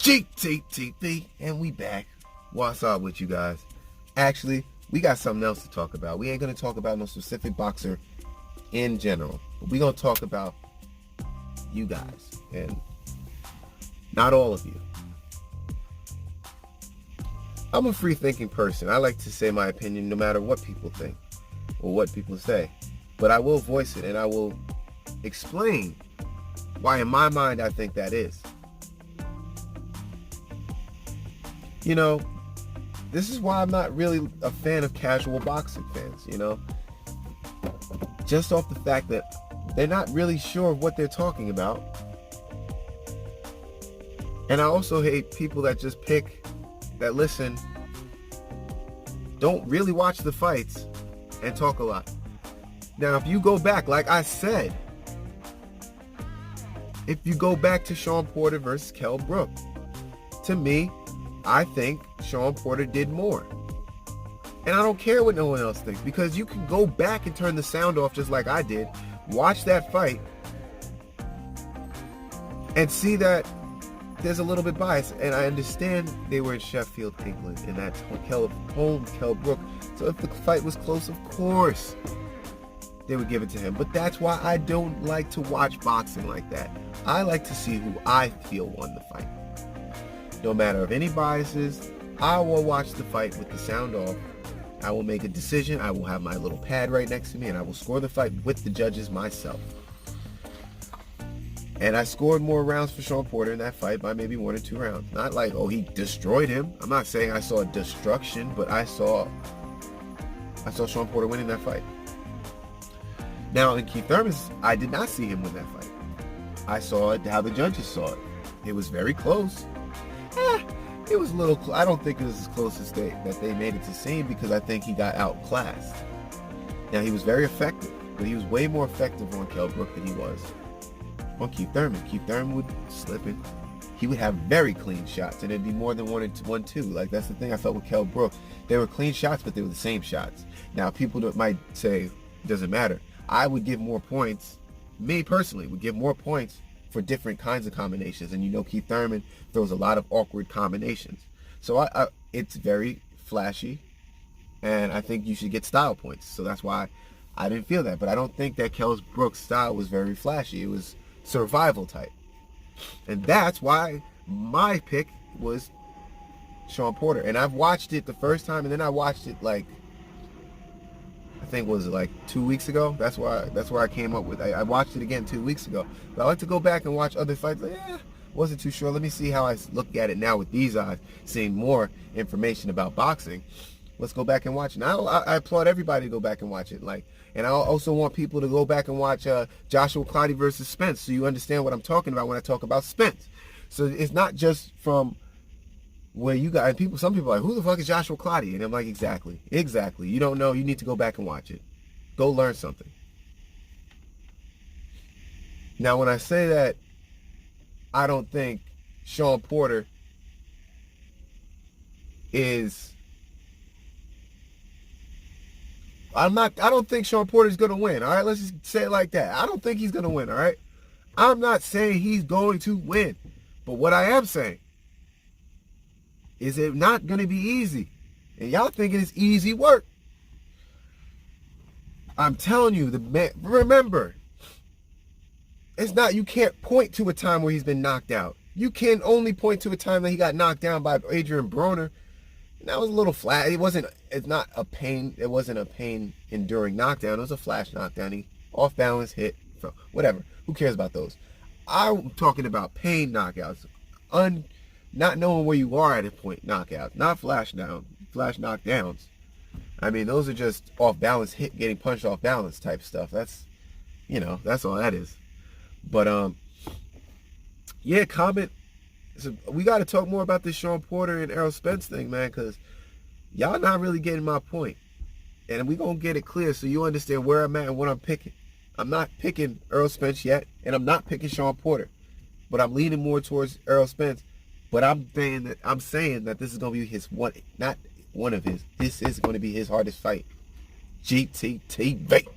GTTV, and we back. What's up with you guys? Actually, we got something else to talk about. We ain't gonna talk about no specific boxer in general, but we gonna talk about you guys, and not all of you. I'm a free-thinking person. I like to say my opinion no matter what people think or what people say, but I will voice it and I will explain why in my mind I think that is. You know, this is why I'm not really a fan of casual boxing fans, you know? Just off the fact that they're not really sure of what they're talking about. And I also hate people that just that listen, don't really watch the fights and talk a lot. Now, if you go back, like I said, if you go back to Shawn Porter versus Kell Brook, to me, I think Shawn Porter did more. And I don't care what no one else thinks, because you can go back and turn the sound off just like I did, watch that fight, and see that there's a little bit bias. And I understand they were in Sheffield, England, and that's home Kell Brook. So if the fight was close, of course they would give it to him. But that's why I don't like to watch boxing like that. I like to see who I feel won the fight. No matter of any biases, I will watch the fight with the sound off. I will make a decision. I will have my little pad right next to me, and I will score the fight with the judges myself. And I scored more rounds for Shawn Porter in that fight by maybe 1 or 2 rounds. Not like, oh, he destroyed him. I'm not saying I saw a destruction, but I saw Shawn Porter winning that fight. Now, in Keith Thurman's, I did not see him win that fight. I saw it how the judges saw it. It was very close. It was a little I don't think it was as close as that they made it to seem, because I think he got outclassed. Now, he was very effective, but he was way more effective on Kell Brook than he was on Keith Thurman. Keith Thurman would slip it. He would have very clean shots, and it'd be more than 1-2. Like, that's the thing I felt with Kell Brook. They were clean shots, but they were the same shots. Now, people that might say it doesn't matter. I would give more points. Me personally would give more points for different kinds of combinations. And you know, Keith Thurman throws a lot of awkward combinations. So it's very flashy, and I think you should get style points. So that's why I didn't feel that. But I don't think that Kell Brook's style was very flashy. It was survival type. And that's why my pick was Shawn Porter. And I've watched it the first time, and then I watched it like, I think was it like 2 weeks ago. That's where I came up with. I watched it again 2 weeks ago. But I like to go back and watch other fights. Like, wasn't too sure. Let me see how I look at it now with these eyes, seeing more information about boxing. Let's go back and watch it. Now, I applaud everybody to go back and watch it. And I also want people to go back and watch Joshua Clottey versus Spence, so you understand what I'm talking about when I talk about Spence. So it's not just from where you got, and some people are like, who the fuck is Joshua Clottey? And I'm like, exactly. You don't know, you need to go back and watch it. Go learn something. Now, when I say that I don't think Shawn Porter is, I don't think Shawn Porter's gonna win. All right, let's just say it like that. I don't think he's gonna win. All right, I'm not saying he's going to win, but what I am saying is it not going to be easy. And y'all thinking it's easy work. I'm telling you, remember, it's not, you can't point to a time where he's been knocked out. You can only point to a time that he got knocked down by Adrian Broner. And that was a little flat. It wasn't a pain enduring knockdown. It was a flash knockdown. He off balance hit, whatever. Who cares about those? I'm talking about pain knockouts. Not knowing where you are at a point knockouts, not flash knockdowns. I mean, those are just off balance hit, getting punched off balance type stuff. That's, that's all that is. But yeah, comment. So we got to talk more about this Shawn Porter and Errol Spence thing, man, because y'all not really getting my point. And we gonna get it clear so you understand where I'm at and what I'm picking. I'm not picking Errol Spence yet, and I'm not picking Shawn Porter, but I'm leaning more towards Errol Spence. But I'm saying that this is gonna be this is gonna be his hardest fight. GTTV.